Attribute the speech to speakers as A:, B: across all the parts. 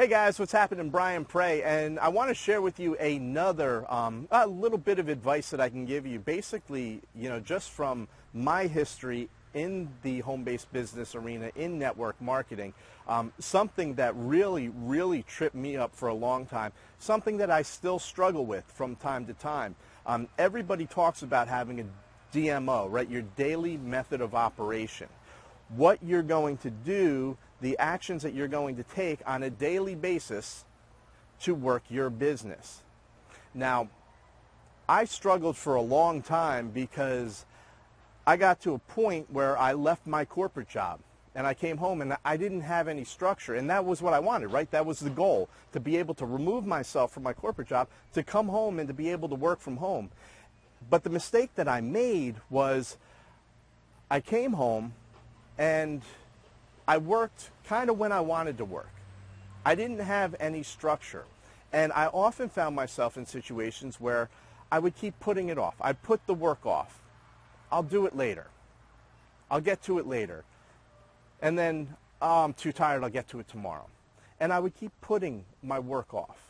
A: Hey guys, what's happening? Brian Prey, and I want to share with you another a little bit of advice that I can give you. Basically, just from my history in the home-based business arena, in network marketing, something that really tripped me up for a long time, something that I still struggle with from time to time. Everybody talks about having a DMO, right? Your daily method of operation. What you're going to do, the actions that you're going to take on a daily basis to work your business. Now, I struggled for a long time because I got to a point where I left my corporate job and I came home and I didn't have any structure, and that was what I wanted, right? That was the goal, to be able to remove myself from my corporate job, to come home and to be able to work from home. But the mistake that I made was I came home and I worked kind of when I wanted to work. I didn't have any structure. And I often found myself in situations where I would keep putting it off. I'd put the work off. I'll do it later. I'll get to it later. And then, oh, I'm too tired, I'll get to it tomorrow. And I would keep putting my work off.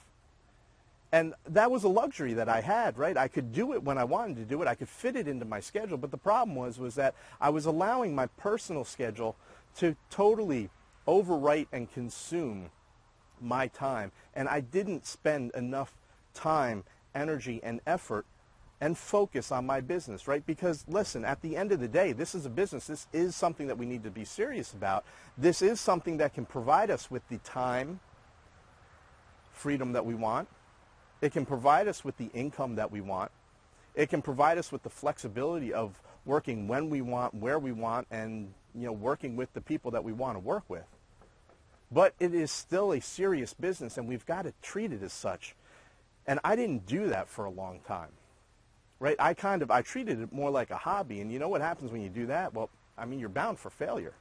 A: And that was a luxury that I had, right? I could do it when I wanted to do it. I could fit it into my schedule. But the problem was that I was allowing my personal schedule to totally overwrite and consume my time. And I didn't spend enough time, energy, and effort and focus on my business, right? Because, listen, at the end of the day, this is a business. This is something that we need to be serious about. This is something that can provide us with the time freedom that we want. It can provide us with the income that we want. It can provide us with the flexibility of working when we want, where we want, and working with the people that we want to work with. But it is still a serious business, and we've got to treat it as such. And I didn't do that for a long time, right? I treated it more like a hobby. And you know what happens when you do that? Well, I mean, you're bound for failure.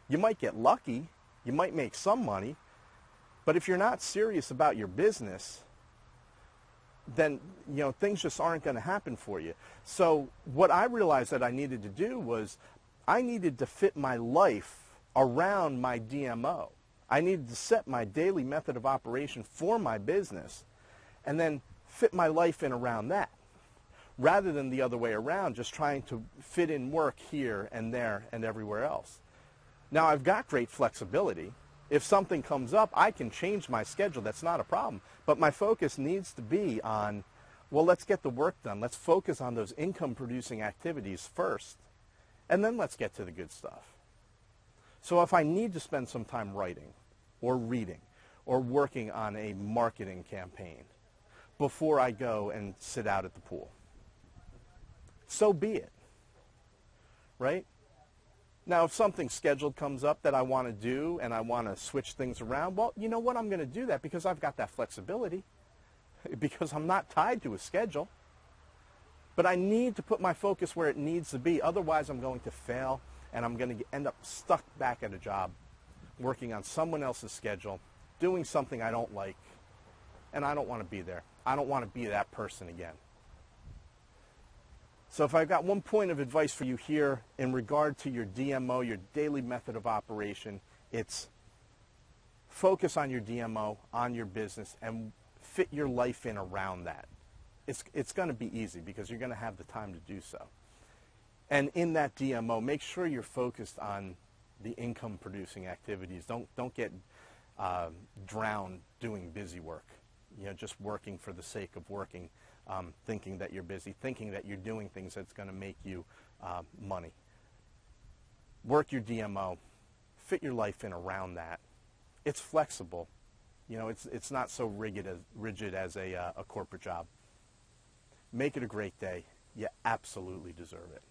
A: You might get lucky. You might make some money. But if you're not serious about your business, then things just aren't going to happen for you. So what I realized that I needed to do was I needed to fit my life around my DMO. I needed to set my daily method of operation for my business and then fit my life in around that, rather than the other way around, just trying to fit in work here and there and everywhere else. Now, I've got great flexibility. If something comes up, I can change my schedule. That's not a problem. But my focus needs to be on, well, let's get the work done. Let's focus on those income-producing activities first, and then let's get to the good stuff. So if I need to spend some time writing or reading or working on a marketing campaign before I go and sit out at the pool, so be it, right? Now, if something scheduled comes up that I want to do and I want to switch things around, well, you know what? I'm going to do that because I've got that flexibility, because I'm not tied to a schedule. But I need to put my focus where it needs to be. Otherwise, I'm going to fail, and I'm going to end up stuck back at a job, working on someone else's schedule, doing something I don't like, and I don't want to be there. I don't want to be that person again. So if I've got one point of advice for you here in regard to your DMO, your daily method of operation, it's focus on your DMO, on your business, and fit your life in around that. It's going to be easy because you're going to have the time to do so. And in that DMO, make sure you're focused on the income-producing activities. Don't get drowned doing busy work, just working for the sake of working. Thinking that you're busy, thinking that you're doing things that's going to make you money. Work your DMO, fit your life in around that. It's flexible. It's not so rigid as a corporate job. Make it a great day. You absolutely deserve it.